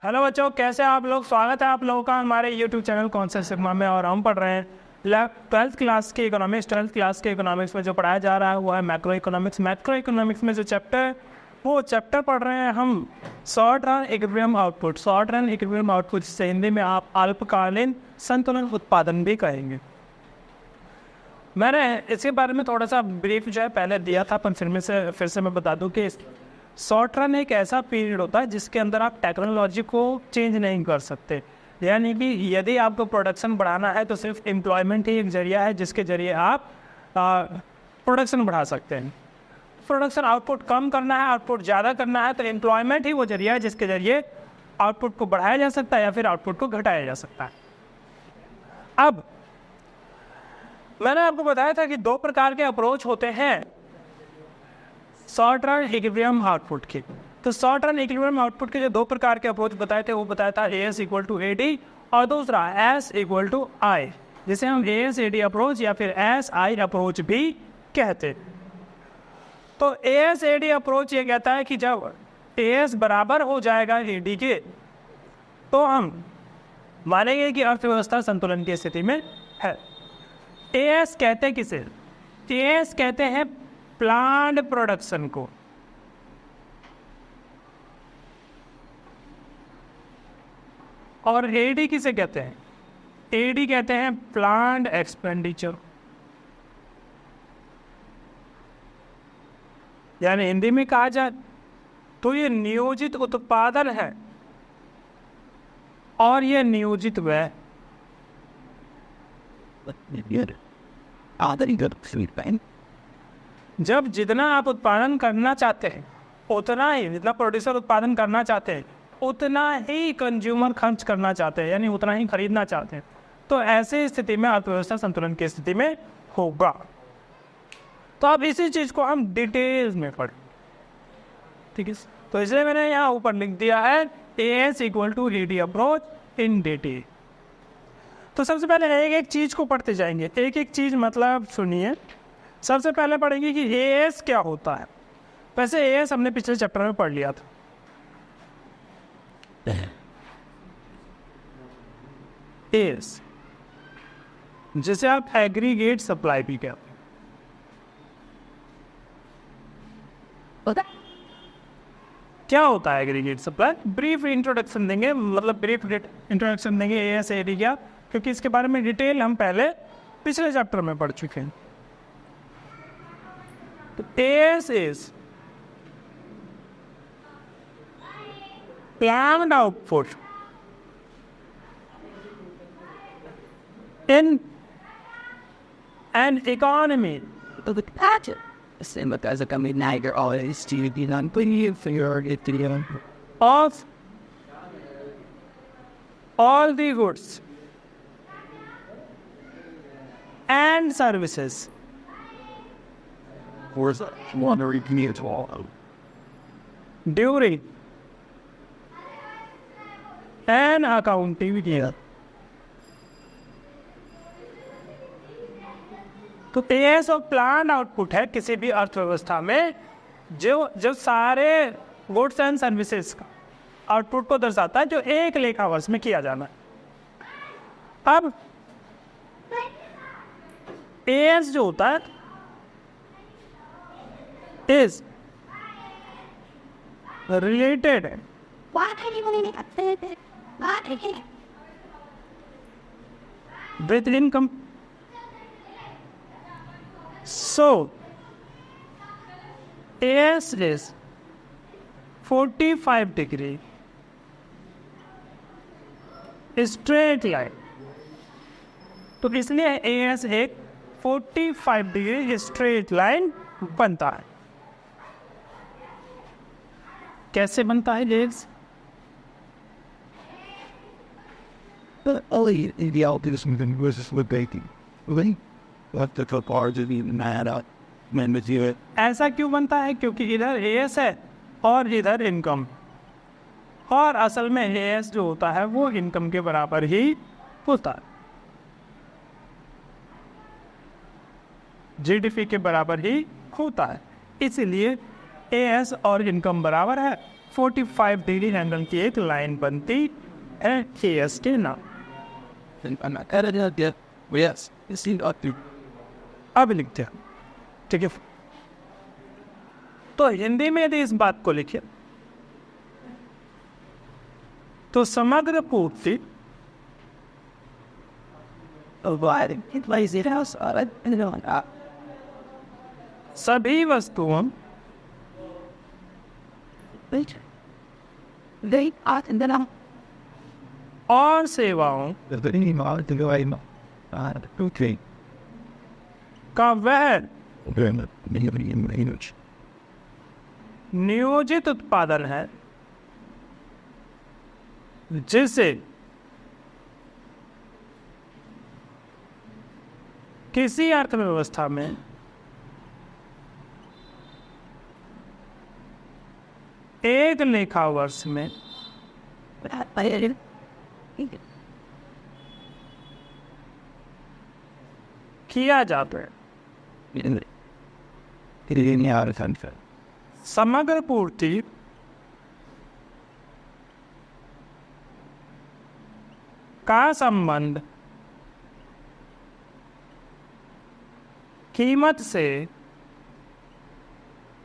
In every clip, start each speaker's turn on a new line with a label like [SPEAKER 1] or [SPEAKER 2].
[SPEAKER 1] Hello बच्चों, कैसे आप लोग। स्वागत है आप लोगों का हमारे यूट्यूब चैनल कॉन्सेप्ट सिग्मा में। और हम पढ़ रहे हैं ट्वेल्थ क्लास के इकोनॉमिक्स में जो पढ़ाया जा रहा है वो है मैक्रो इकोनॉमिक्स। मैक्रो इकोनॉमिक्स में जो चैप्टर पढ़ रहे हैं हम शॉर्ट रन इक्विलिब्रियम आउटपुट, जिसे हिंदी में आप अल्पकालीन संतुलन उत्पादन भी कहेंगे। मैंने इसके बारे में थोड़ा सा ब्रीफ जो है पहले दिया था, पर फिर से मैं बता दूं कि शॉर्ट रन एक ऐसा पीरियड होता है जिसके अंदर आप टेक्नोलॉजी को चेंज नहीं कर सकते। यानी कि यदि आपको प्रोडक्शन बढ़ाना है तो सिर्फ एम्प्लॉयमेंट ही एक जरिया है जिसके जरिए आप प्रोडक्शन बढ़ा सकते हैं। प्रोडक्शन आउटपुट कम करना है, आउटपुट ज़्यादा करना है, तो एम्प्लॉयमेंट ही वो जरिया है जिसके जरिए आउटपुट को बढ़ाया जा सकता है या फिर आउटपुट को घटाया जा सकता है। अब मैंने आपको बताया था कि दो प्रकार के अप्रोच होते हैं शॉर्ट रन इक्विलिब्रियम आउटपुट के। तो शॉर्ट रन इक्विलिब्रियम आउटपुट के जो दो प्रकार के अप्रोच बताए थे वो बताया था AS = AD और दूसरा S = I, जिसे हम AS/AD अप्रोच या फिर SI अप्रोच भी कहते। तो AS/AD अप्रोच ये कहता है कि जब AS बराबर हो जाएगा AD के तो हम मानेंगे कि अर्थव्यवस्था संतुलन की स्थिति में है। AS कहते किसे? AS कहते हैं प्लान्ड प्रोडक्शन को, और AD किसे कहते हैं? AD कहते हैं प्लान्ड एक्सपेंडिचर। यानी हिंदी में कहा जाए तो ये नियोजित उत्पादन है और ये नियोजित व्यय। जब जितना आप उत्पादन करना चाहते हैं उतना ही, जितना प्रोड्यूसर उत्पादन करना चाहते हैं उतना ही कंज्यूमर खर्च करना चाहते हैं, यानी उतना ही खरीदना चाहते हैं, तो ऐसे स्थिति में अर्थव्यवस्था संतुलन की स्थिति में होगा। तो अब इसी चीज को हम डिटेल्स में पढ़ें, ठीक है। तो इसलिए मैंने यहाँ ऊपर लिख दिया है AS = AD approach in detail. तो सबसे पहले एक एक चीज को पढ़ते जाएंगे, एक एक चीज मतलब सुनिए। सबसे पहले पढ़ेंगे कि AS क्या होता है। वैसे AS हमने पिछले चैप्टर में पढ़ लिया था। AS जिसे आप एग्रीगेट सप्लाई भी कहते हैं। क्या होता है एग्रीगेट सप्लाई? ब्रीफ इंट्रोडक्शन देंगे, AS/AD क्या, क्योंकि इसके बारे में डिटेल हम पहले पिछले चैप्टर में पढ़ चुके हैं। तो AS is planned output in an economy of all the goods and services during an accounting year. तो AS और प्लान आउटपुट है किसी भी अर्थव्यवस्था में जो सारे गुड्स एंड सर्विसेज का आउटपुट को दर्शाता है जो एक लेखा वर्ष में किया जाना है। अब AS जो होता है is related with income. So AS is 45° straight line। तो इसलिए AS एक 45° स्ट्रेट लाइन बनता है। कैसे बनता है AS? ऐसा क्यों बनता है? क्योंकि इधर AS है और इधर इनकम, और असल में AS जो होता है वो इनकम के बराबर ही होता है, GDP के बराबर ही होता है। इसीलिए AS और इनकम बराबर है 45 डिग्री एंगल की एक लाइन बनती है एस के नाम। अब लिखते हैं, ठीक है। तो हिंदी में यदि इस बात को लिखे तो समग्र पूर्ति सभी वस्तुओं और सेवाओं का वह नियोजित उत्पादन है जिसे किसी अर्थव्यवस्था में एक लेखा वर्ष में किया जाता है। समग्र पूर्ति का संबंध कीमत से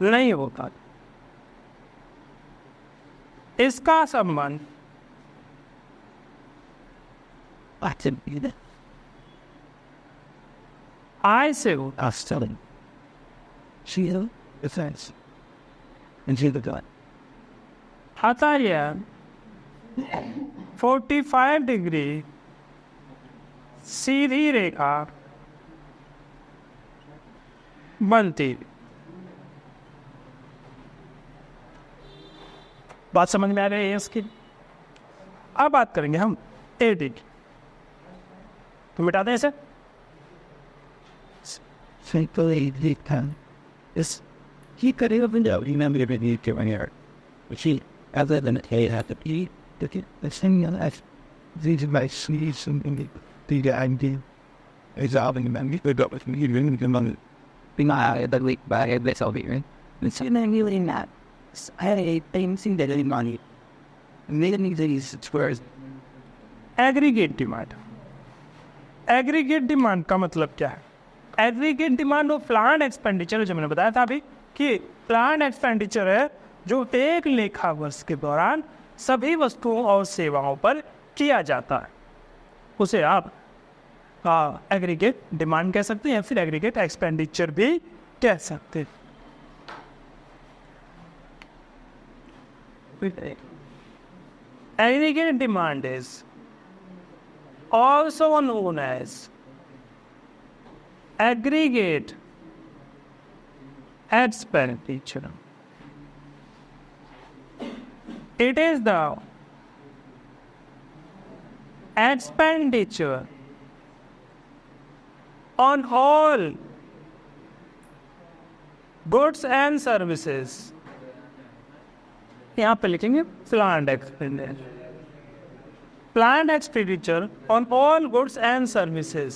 [SPEAKER 1] नहीं होता, इसका संबंध आय से होता। अतः यह 45 डिग्री सीधी रेखा बनती। बात समझ में आ रही है इसकी? अब बात करेंगे हम एडी की, तो मिटा दें इसे।
[SPEAKER 2] He could have been out. He never even needed to run here. But she, other than he had to eat, the thing that these are my sleeves and the idea is having them. He put up with me, really, and being out of the week by this over here. And so then you in that. I didn't see that any money. And they didn't these squares.
[SPEAKER 1] Aggregate demand. Aggregate demand का मतलब क्या है? Aggregate demand वो plan expenditure जो मैंने बताया था अभी कि प्लान एक्सपेंडिचर है जो एक लेखा वर्ष के दौरान सभी वस्तुओं और सेवाओं पर किया जाता है, उसे आप एग्रीगेट डिमांड कह सकते हैं या फिर एग्रीगेट एक्सपेंडिचर भी कह सकते हैं। Aggregate demand is also known as aggregate expenditure. It is the expenditure on all goods and services. यहाँ पे लिखेंगे planned expenditure. Planned expenditure on all goods and services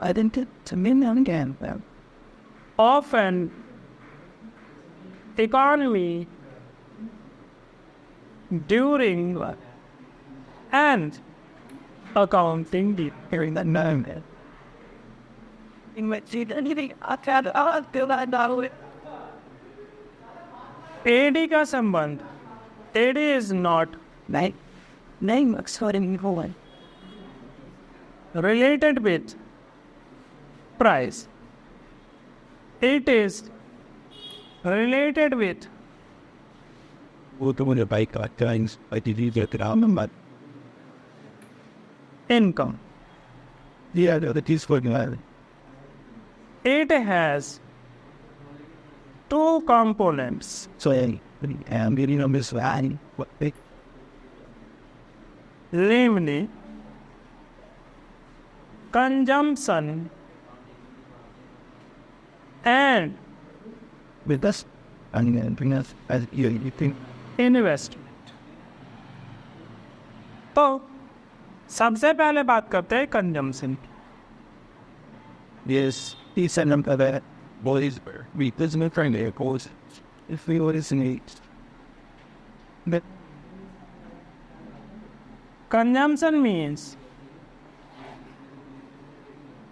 [SPEAKER 2] I didn't to mean again.
[SPEAKER 1] of an economy during and accounting year.
[SPEAKER 2] Hearing that name. In which you didn't even feel that now.
[SPEAKER 1] AD का संबंध, AD is not
[SPEAKER 2] Name according to one.
[SPEAKER 1] related with price. It is related with
[SPEAKER 2] Who to want to buy things? I did you get it out, but
[SPEAKER 1] income.
[SPEAKER 2] yeah, the is for you.
[SPEAKER 1] It has two components.
[SPEAKER 2] So I'm getting on this line. What they
[SPEAKER 1] namely consumption and
[SPEAKER 2] with us and then bring us as you think.
[SPEAKER 1] Investment. तो सबसे पहले बात करते हैं consumption की।
[SPEAKER 2] Yes, he sent them to that boys we business train there goes if we what is needs.
[SPEAKER 1] Consumption means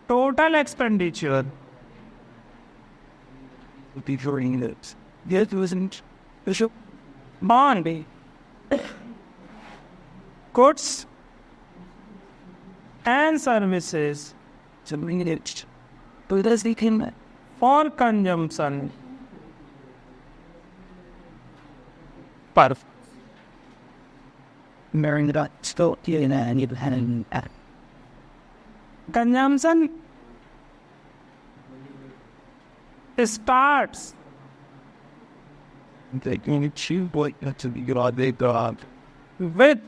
[SPEAKER 1] total expenditure
[SPEAKER 2] before units. Yes, wasn't Bishop?
[SPEAKER 1] on goods and services
[SPEAKER 2] Something in it. But that's the thing.
[SPEAKER 1] for consumption per
[SPEAKER 2] Marrying the dot still in and you had an app.
[SPEAKER 1] consumption starts
[SPEAKER 2] They can achieve what to be good. They dog.
[SPEAKER 1] with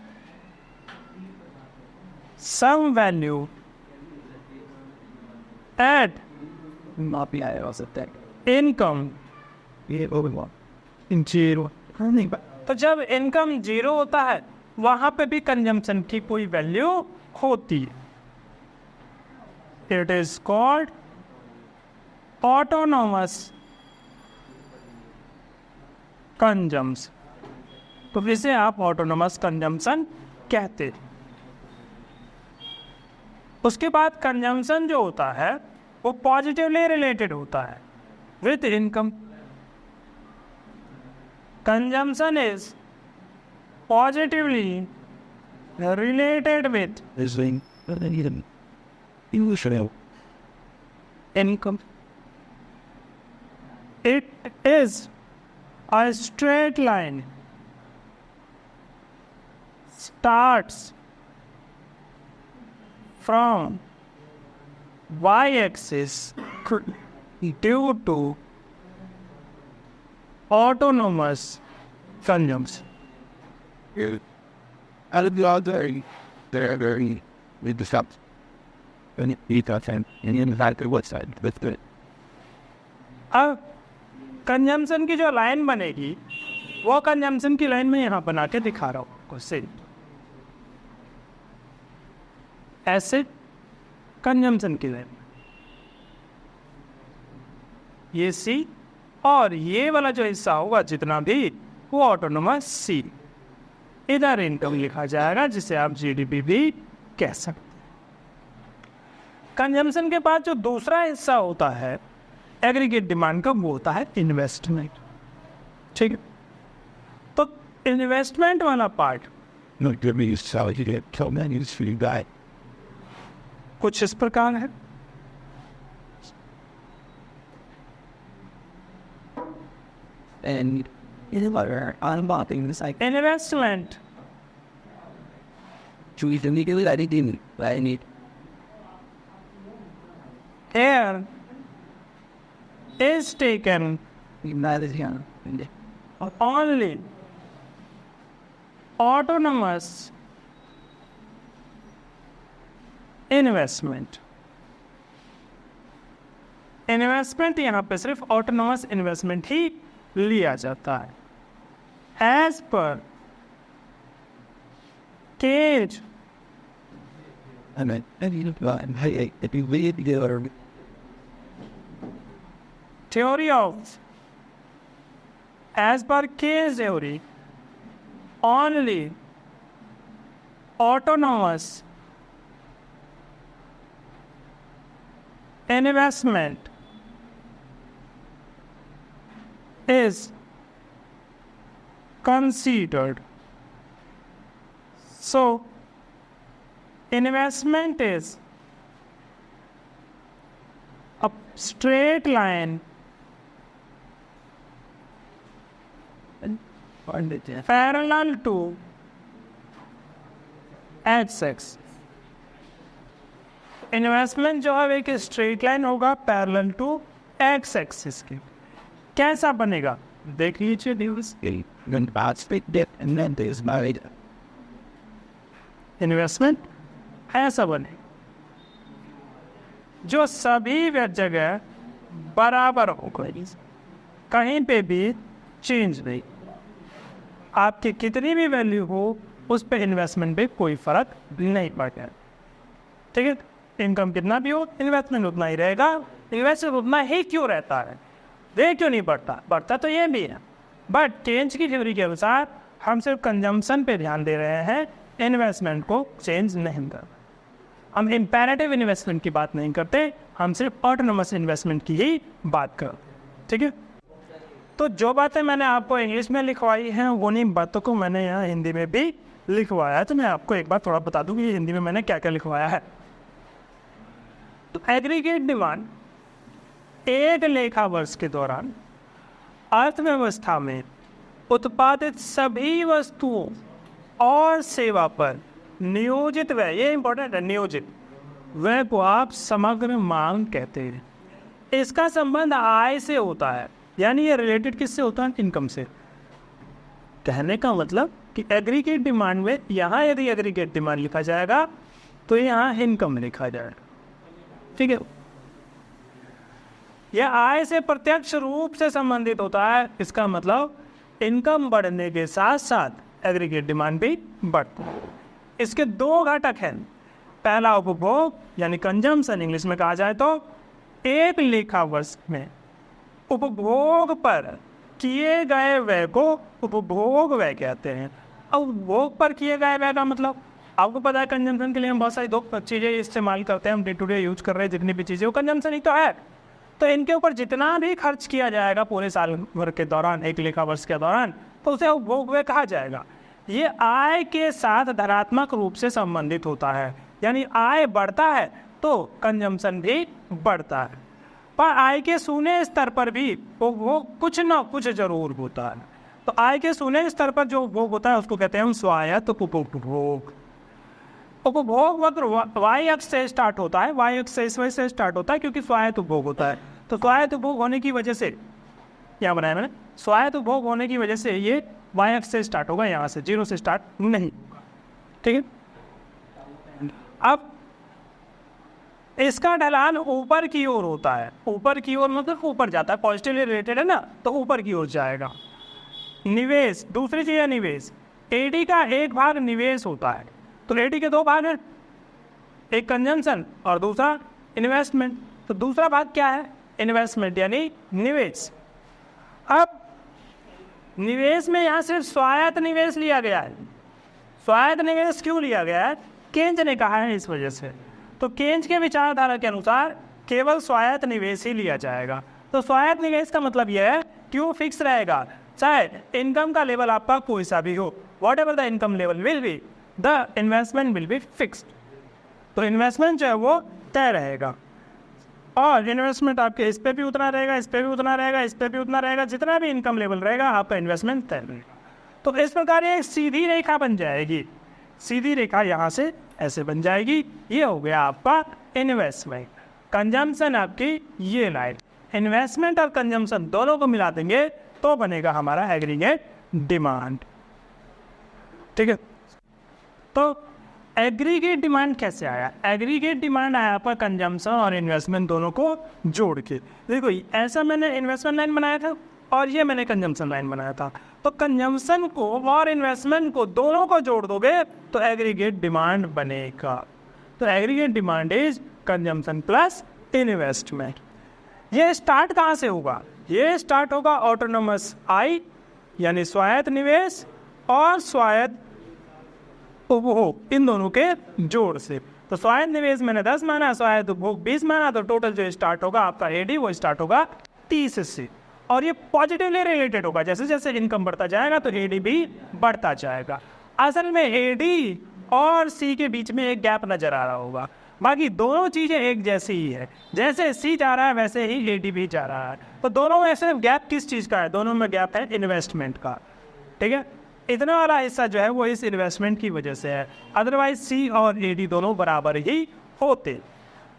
[SPEAKER 1] some value at
[SPEAKER 2] Not be I also think.
[SPEAKER 1] income.
[SPEAKER 2] Yeah, over one. In zero. But
[SPEAKER 1] तो जब income zero होता है वहां पे भी consumption की कोई value होती है. It is called autonomous consumption. तो इसे आप ऑटोनोमस कंजम्पशन कहते हैं. उसके बाद कंजम्पशन जो होता है वो पॉजिटिवली रिलेटेड होता है with income. Consumption is positively related with
[SPEAKER 2] there's thing. But then you didn't. You should have.
[SPEAKER 1] income. It is a straight line starts from y-axis due to autonomous consumption.
[SPEAKER 2] Out of the odds, they're very with the steps. And you thought and in fact what side? That's good.
[SPEAKER 1] अब consumption की जो line बनेगी वो consumption की line में यहाँ बना के दिखा रहा हूँ आपको. से ऐसे कंजम्पशन की लाइन ये सी और ये वाला जो हिस्सा होगा जितना भी वो ऑटोनोमस सी. इधर इनकम लिखा जाएगा जिसे आप जीडीपी भी कह सकते हैं. कंजम्पशन के बाद जो दूसरा हिस्सा होता है एग्रीगेट डिमांड का वो होता है इन्वेस्टमेंट. ठीक है. तो इन्वेस्टमेंट वाला part
[SPEAKER 2] No, give me his salary to get tell man use for you guy.
[SPEAKER 1] कुछ इस प्रकार है.
[SPEAKER 2] And in the letter, I'm botting this like
[SPEAKER 1] investment
[SPEAKER 2] choose the legally that it didn't. But I need
[SPEAKER 1] air is taken
[SPEAKER 2] neither here.
[SPEAKER 1] only autonomous investment. Investment यहाँ पे सिर्फ autonomous investment ही लिया जाता है as per case
[SPEAKER 2] I mean, and you know, hey, if you leave together,
[SPEAKER 1] theory of as per K's theory only autonomous investment is considered. So investment is a straight line parallel to x-axis. Investment जो है एक straight line होगा parallel to x axis के. कैसा बनेगा देख लीजिए news.
[SPEAKER 2] when the bad spit dip and then there's married.
[SPEAKER 1] Investment ऐसा बने जो सभी जगह बराबर हो, कहीं पे भी चेंज नहीं. आपकी कितनी भी वैल्यू हो उस पे इन्वेस्टमेंट पे कोई फर्क नहीं पड़ता. ठीक है. इनकम कितना भी हो इन्वेस्टमेंट उतना ही रहेगा. इन्वेस्टमेंट उतना ही क्यों रहता है, दे क्यों नहीं बढ़ता? बढ़ता तो ये भी है बट चेंज की थ्योरी के अनुसार हम सिर्फ कंजम्पशन पे ध्यान दे रहे हैं, इन्वेस्टमेंट को चेंज नहीं कर रहे। हम इम्पेरेटिव इन्वेस्टमेंट की बात नहीं करते, हम सिर्फ ऑटोनोमस इन्वेस्टमेंट की ही बात करते, ठीक है। तो जो बातें मैंने आपको इंग्लिश में लिखवाई हैं उन्हीं बातों को मैंने यहाँ हिंदी में भी लिखवाया है। तो मैं आपको एक बार थोड़ा बता दूँ कि हिंदी में मैंने क्या क्या लिखवाया है। तो एग्रीगेट डिमांड एक लेखा वर्ष के दौरान अर्थव्यवस्था में उत्पादित सभी वस्तुओं और सेवा पर नियोजित व्यय, ये इंपॉर्टेंट है, नियोजित व्यय को आप समग्र मांग कहते हैं। इसका संबंध आय से होता है, यानी ये रिलेटेड किससे होता है? इनकम से। कहने का मतलब कि एग्रीगेट डिमांड में यहाँ यदि एग्रीगेट डिमांड लिखा जाएगा तो यहाँ इनकम लिखा जाएगा, ठीक है। यह आय से प्रत्यक्ष रूप से संबंधित होता है। इसका मतलब इनकम बढ़ने के साथ साथ एग्रीगेट डिमांड भी बढ़ता है। इसके दो घटक हैं। पहला उपभोग यानी कंजम्पशन इंग्लिश में कहा जाए तो एक लेखा वर्ष में उपभोग पर किए गए व्यय को उपभोग व्यय कहते हैं। अब उपभोग पर किए गए व्यय का मतलब आपको पता है, कंजम्पशन के लिए हम बहुत सारी दो चीज़ें इस्तेमाल करते हैं, हम डे टू डे यूज कर रहे हैं जितनी भी चीज़ें वो कंजम्पशन ही तो है। तो इनके ऊपर जितना भी खर्च किया जाएगा पूरे साल भर के दौरान, एक लेखा वर्ष के दौरान, तो उसे उपभोग व्यय कहा जाएगा। ये आय के साथ धनात्मक रूप से संबंधित होता है, यानी आय बढ़ता है तो कंजम्पशन भी बढ़ता है। पर आय के शून्य स्तर पर भी उपभोग कुछ न कुछ जरूर होता है। तो आय के शून्य स्तर पर जो उपभोग होता है उसको कहते हैं हम स्वायत्त उपभोग। उपभोग वक्र वाई अक्ष से स्टार्ट होता है, वाई अक्ष से इस वजह से स्टार्ट होता है क्योंकि स्वायत्त उपभोग होता है। तो स्वायत्त उपभोग होने की वजह से क्या बनाया मैंने, स्वायत्त उपभोग होने की वजह से ये वाई अक्ष से स्टार्ट होगा, यहाँ से जीरो से स्टार्ट नहीं होगा, ठीक है। अब इसका ढलान ऊपर की ओर होता है, ऊपर की ओर मतलब ऊपर जाता है, पॉजिटिवली रिलेटेड है ना, तो ऊपर की ओर जाएगा। निवेश, दूसरी चीज है निवेश। एडी का एक भाग निवेश होता है, तो एडी के दो भाग हैं, एक कंजम्पशन और दूसरा इन्वेस्टमेंट। तो दूसरा भाग क्या है? इन्वेस्टमेंट यानी निवेश। अब निवेश में यहाँ सिर्फ स्वायत्त निवेश लिया गया है। स्वायत्त निवेश क्यों लिया गया है? केंज ने कहा है इस वजह से। तो केंज के विचारधारा के अनुसार केवल स्वायत्त निवेश ही लिया जाएगा। तो स्वायत्त निवेश का मतलब यह है कि वो फिक्स रहेगा, चाहे इनकम का लेवल आपका कोई सा भी हो, what ever the income level will be, the investment will be fixed. तो इन्वेस्टमेंट जो है वो तय रहेगा, और इन्वेस्टमेंट आपके इस पे भी उतना रहेगा, इस पे भी उतना रहेगा, इस पे भी उतना रहेगा, जितना भी इनकम लेवल रहेगा आपका इन्वेस्टमेंट तय रहेगा। तो इस प्रकार एक सीधी रेखा बन जाएगी, सीधी रेखा यहाँ से ऐसे बन जाएगी। ये हो गया आपका इन्वेस्टमेंट। कंजम्पशन आपकी ये लाइन, इन्वेस्टमेंट और कंजम्पशन दोनों को मिला देंगे तो बनेगा हमारा एग्रीगेट डिमांड, ठीक है। तो एग्रीगेट डिमांड कैसे आया? एग्रीगेट डिमांड आया आपका कंजम्पशन और इन्वेस्टमेंट दोनों को जोड़ के। देखो ऐसा मैंने इन्वेस्टमेंट लाइन बनाया था और ये मैंने कंजम्पशन लाइन बनाया था। तो कंजम्पशन को और इन्वेस्टमेंट को दोनों को जोड़ दोगे तो एग्रीगेट डिमांड बनेगा। तो aggregate demand is consumption plus investment. ये स्टार्ट कहाँ से होगा? ये स्टार्ट होगा ऑटोनोमस आई यानी स्वायत्त निवेश और स्वायत्त उपभोग, इन दोनों के जोड़ से। तो स्वायत्त निवेश मैंने 10 माना, स्वायत्त उपभोग 20 माना, तो टोटल जो स्टार्ट होगा आपका एडी वो स्टार्ट होगा 30 से। और ये पॉजिटिवली रिलेटेड होगा, जैसे जैसे इनकम बढ़ता जाएगा तो एडी भी बढ़ता जाएगा। असल में एडी और सी के बीच में एक गैप नजर आ रहा होगा, बाकी दोनों चीजें एक जैसी ही है। जैसे सी जा रहा है वैसे ही एडी भी जा रहा है। तो दोनों में से गैप किस चीज का है? दोनों में गैप है इन्वेस्टमेंट का, ठीक है। इतना वाला हिस्सा जो है वो इस इन्वेस्टमेंट की वजह से है, अदरवाइज सी और एडी दोनों बराबर ही होते।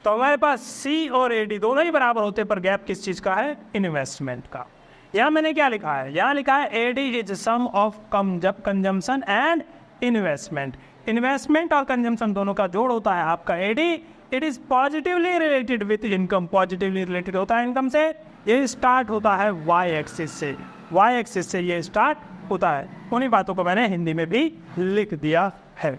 [SPEAKER 1] तो हमारे पास सी और एडी दोनों ही बराबर होते, पर गैप किस चीज़ का है? इन्वेस्टमेंट का। यहाँ मैंने क्या लिखा है? यहाँ लिखा है AD is sum of consumption and investment. Investment और कंजम्पशन दोनों का जोड़ होता है आपका AD. It is positively related with income, positively related होता है इनकम से। ये स्टार्ट होता है वाई एक्सिस से, वाई एक्सिस से ये स्टार्ट होता है। उन्हीं बातों को मैंने हिंदी में भी लिख दिया है।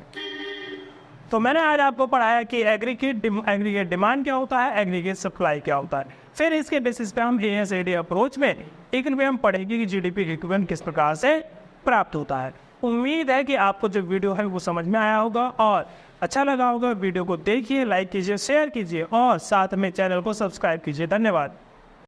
[SPEAKER 1] तो मैंने आज आपको पढ़ाया कि एग्रीगेट डिमांड क्या होता है, एग्रीगेट सप्लाई क्या होता है। फिर इसके बेसिस पे हम AS/AD अप्रोच में इक्विलिब्रियम पढ़ेंगे कि GDP इक्विलिब्रियम किस प्रकार से प्राप्त होता है। उम्मीद है कि आपको जो वीडियो है वो समझ में आया होगा और अच्छा लगा होगा। वीडियो को देखिए, लाइक कीजिए, शेयर कीजिए और साथ में चैनल को सब्सक्राइब कीजिए। धन्यवाद।